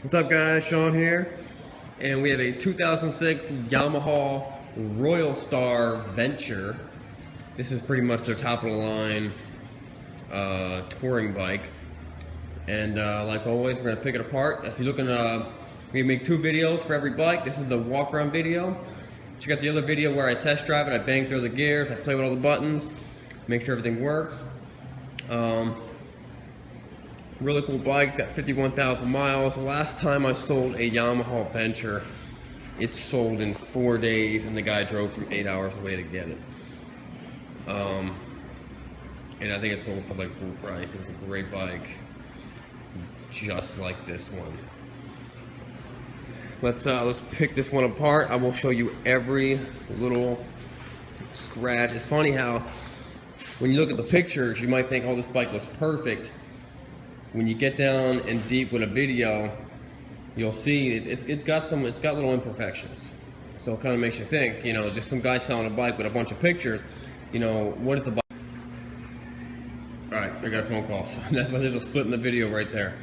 What's up guys, Sean here, and we have a 2006 Yamaha Royal Star Venture. This is pretty much their top of the line touring bike, and like always we're going to pick it apart. If you're looking, we make 2 videos for every bike. This is the walk around video. Check out the other video where I test drive it, I bang through the gears, I play with all the buttons, make sure everything works. Really cool bike, got 51,000 miles. The last time I sold a Yamaha Venture, it sold in 4 days, and the guy drove from 8 hours away to get it. And I think it sold for like full price. It was a great bike, just like this one. Let's pick this one apart. I will show you every little scratch. It's funny how when you look at the pictures, you might think, oh, this bike looks perfect. When you get down and deep with a video, you'll see it's got little imperfections. So it kind of makes you think, you know, just some guy selling a bike with a bunch of pictures, you know, what is the bike? All right, I got a phone call, so that's why there's a split in the video right there.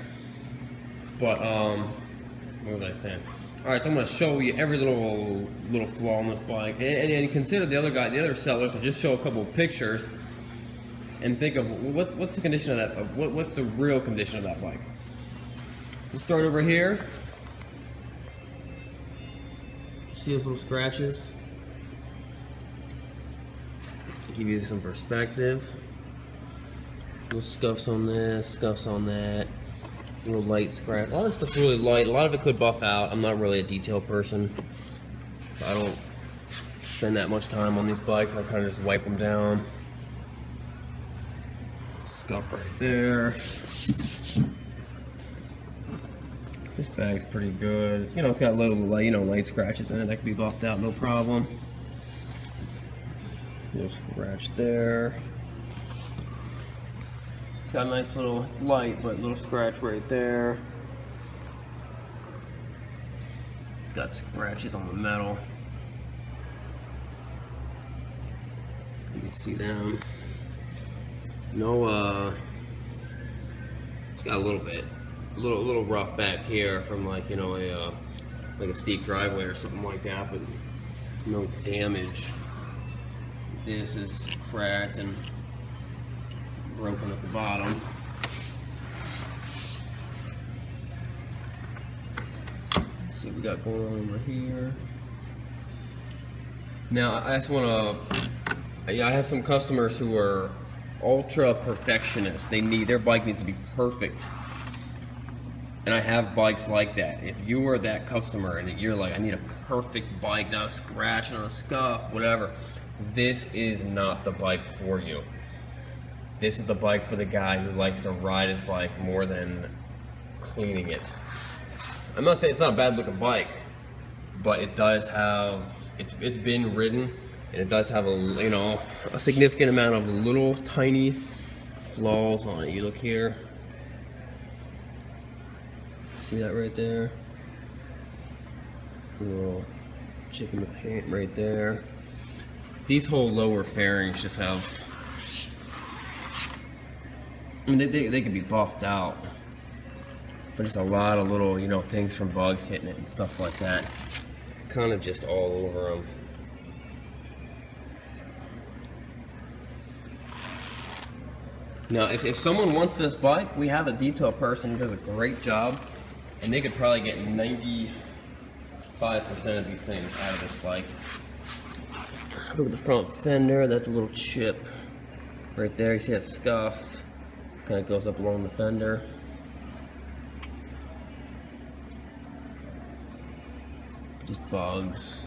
But what was I saying? All right, so I'm going to show you every little flaw on this bike, and consider the other sellers, and just show a couple of pictures. And think of what's the condition of that, what's the real condition of that bike. Let's start over here. See those little scratches? Give you some perspective. Little scuffs on this, scuffs on that. Little light scratch. A lot of stuff's really light. A lot of it could buff out. I'm not really a detail person. I don't spend that much time on these bikes. I kind of just wipe them down. Scuff right there. This bag's pretty good. You know, it's got little light scratches in it that can be buffed out, no problem. Little scratch there. It's got a nice little light, but little scratch right there. It's got scratches on the metal. You can see them. No, it's got a little rough back here from like, you know, like a steep driveway or something like that, but no damage. This is cracked and broken at the bottom. Let's see what we got going on over here. Now, I just want to, I have some customers who are ultra perfectionists. Their bike needs to be perfect, and I have bikes like that. If you are that customer and you're like, I need a perfect bike, not a scratch, not a scuff, whatever, this is not the bike for you. This is the bike for the guy who likes to ride his bike more than cleaning it. I'm not saying it's not a bad looking bike, but it does have, it's been ridden. And it does have a significant amount of little tiny flaws on it. You look here. See that right there? A little chip in the paint right there. These whole lower fairings just have, I mean, they can be buffed out, but it's a lot of little, you know, things from bugs hitting it and stuff like that. Kind of just all over them. Now, if someone wants this bike, we have a detail person who does a great job, and they could probably get 95% of these things out of this bike. Look at the front fender, that's a little chip right there. You see that scuff, kind of goes up along the fender. Just bugs,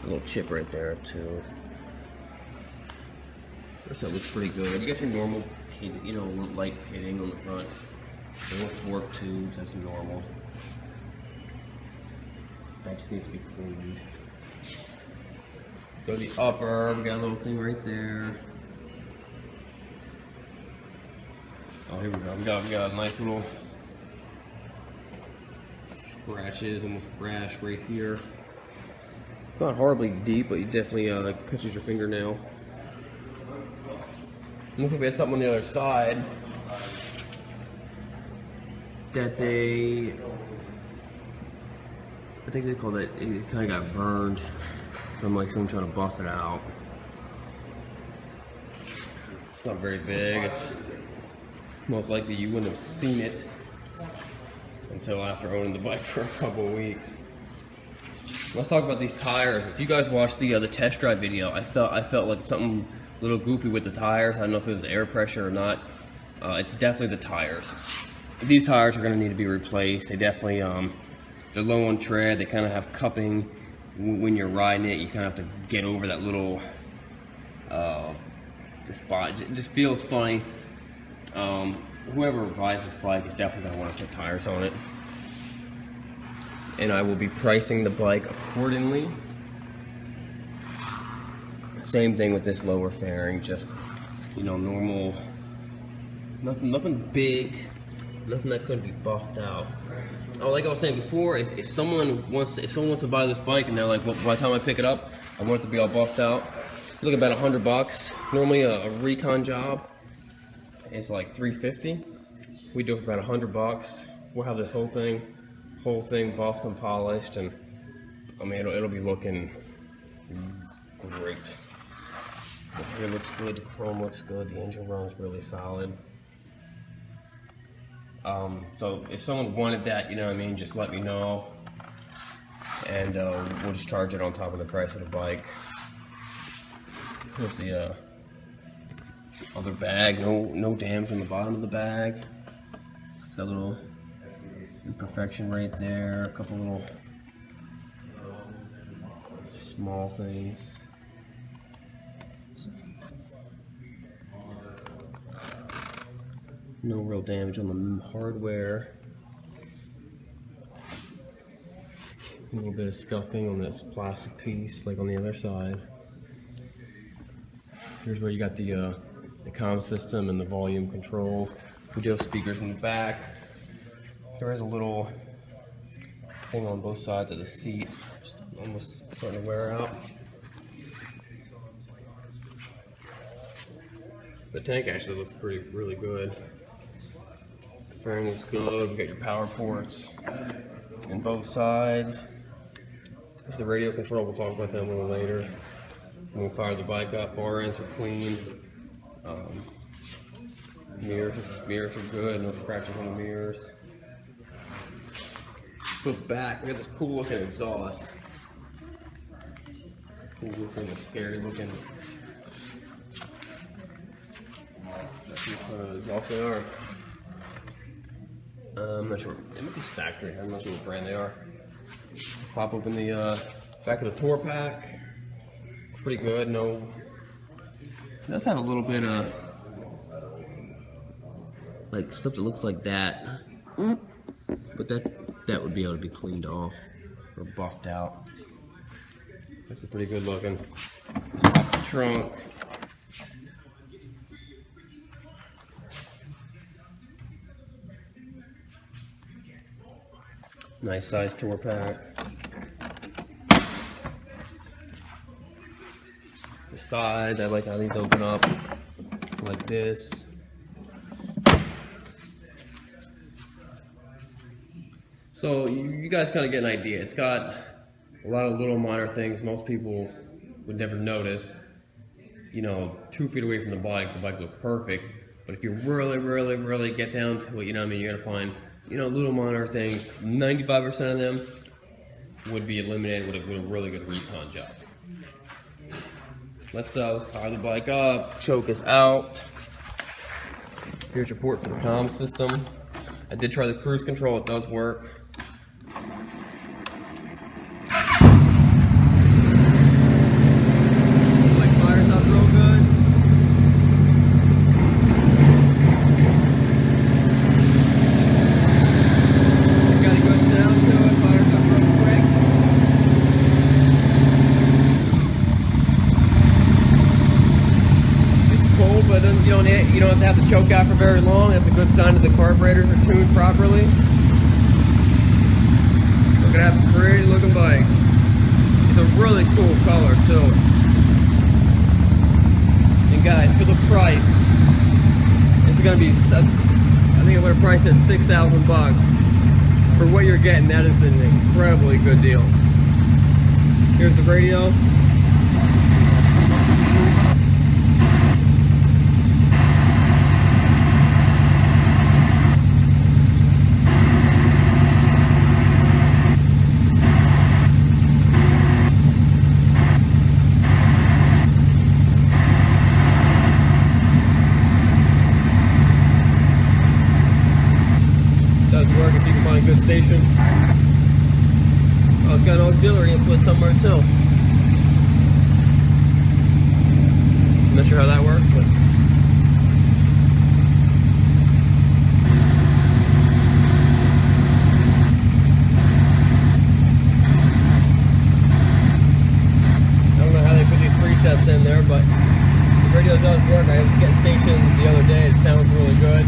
a little chip right there too. So it looks pretty good. You got your normal, you know, light pitting on the front. Little fork tubes, that's normal. That just needs to be cleaned. Let's go to the upper. We got a little thing right there. Oh, here we go. We got a nice little scratches, almost rash right here. It's not horribly deep, but you definitely catches your fingernail. Looks like we had something on the other side that they I think they called it kind of got burned from like someone trying to buff it out. It's not very big. It's most likely you wouldn't have seen it until after owning the bike for a couple of weeks. Let's talk about these tires. If you guys watched the test drive video, I felt like something a little goofy with the tires. I don't know if it was air pressure or not. It's definitely the tires. These tires are going to need to be replaced. They definitely they're low on tread. They kind of have cupping. When you're riding it, you kind of have to get over that little the spot. It just feels funny. Whoever buys this bike is definitely going to want to put tires on it. And I will be pricing the bike accordingly. Same thing with this lower fairing, just, you know, normal, nothing big, nothing that couldn't be buffed out. Oh, like I was saying before, if someone wants to buy this bike and they're like, well, by the time I pick it up, I want it to be all buffed out, look, about $100. Normally a recon job is like $350. We do it for about $100. We'll have this whole thing buffed and polished, and I mean it'll be looking great. The gear looks good, the chrome looks good, the engine runs really solid. So if someone wanted that, you know what I mean, just let me know, and we'll just charge it on top of the price of the bike. Here's the other bag. No damage on the bottom of the bag. It's got a little imperfection right there, a couple little small things. No real damage on the hardware. A little bit of scuffing on this plastic piece, like on the other side. Here's where you got the comm system and the volume controls. We do have speakers in the back. There is a little thing on both sides of the seat, just almost starting to wear out. The tank actually looks really good. The fairing looks good. We got your power ports on both sides. There's the radio control. We'll talk about that a little later. When we fire the bike up, bar ends are clean. Mirrors are good. No scratches on the mirrors. Flip back, we got this cool looking exhaust. Cool looking, scary looking exhaust they are. I'm not sure, it might be factory, I'm not sure what brand they are. Let's pop open the back of the tour pack. It's pretty good, it does have a little bit of like stuff that looks like that. But that would be able to be cleaned off or buffed out. That's a pretty good looking. Let's pop the trunk. Nice size tour pack. The side, I like how these open up like this. So you guys kind of get an idea. It's got a lot of little minor things most people would never notice. You know, 2 feet away from the bike looks perfect. But if you really get down to it, you know what I mean, you're gonna find, you know, little minor things. 95% of them would be eliminated with a really good recon job. Let's fire the bike up, choke us out. Here's your port for the comm system. I did try the cruise control, it does work. You don't have to have the choke out for very long. That's a good sign that the carburetors are tuned properly. We're gonna have a pretty looking bike. It's a really cool color too. And guys, for the price, this is gonna be, I think I'm gonna price it at $6,000 for what you're getting, that is an incredibly good deal. Here's the radio. Does work if you can find a good station. Oh, it's got an auxiliary input somewhere too. I'm not sure how that works, but I don't know how they put these presets in there, but the radio does work. I was getting stations the other day. It sounds really good.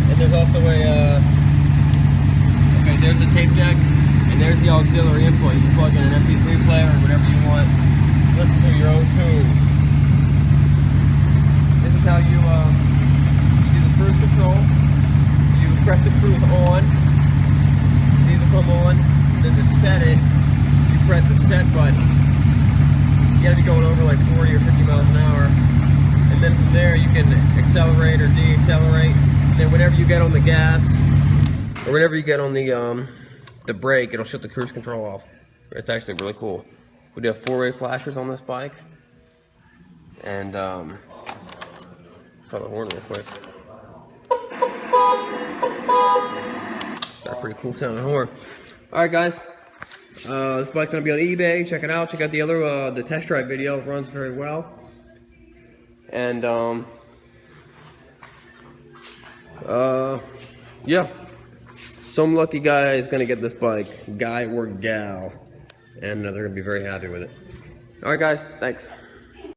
And there's also a, okay, there's the tape deck, and there's the auxiliary input. You can plug in an MP3 player or whatever you want to listen to your own tunes. This is how you do the cruise control. You press the cruise on, these will come on, then to set it, you press the set button. You gotta be going over like 40 or 50 miles an hour. And then from there you can accelerate or de-accelerate. Then whenever you get on the gas, or whenever you get on the brake, it'll shut the cruise control off. It's actually really cool. We do have 4-way flashers on this bike. And, try the horn real quick. Got a pretty cool sounding horn. Alright guys, this bike's gonna be on eBay. Check it out. Check out the other, the test drive video. It runs very well. And, yeah, some lucky guy is gonna get this bike, guy or gal, and they're gonna be very happy with it. All right, guys, thanks.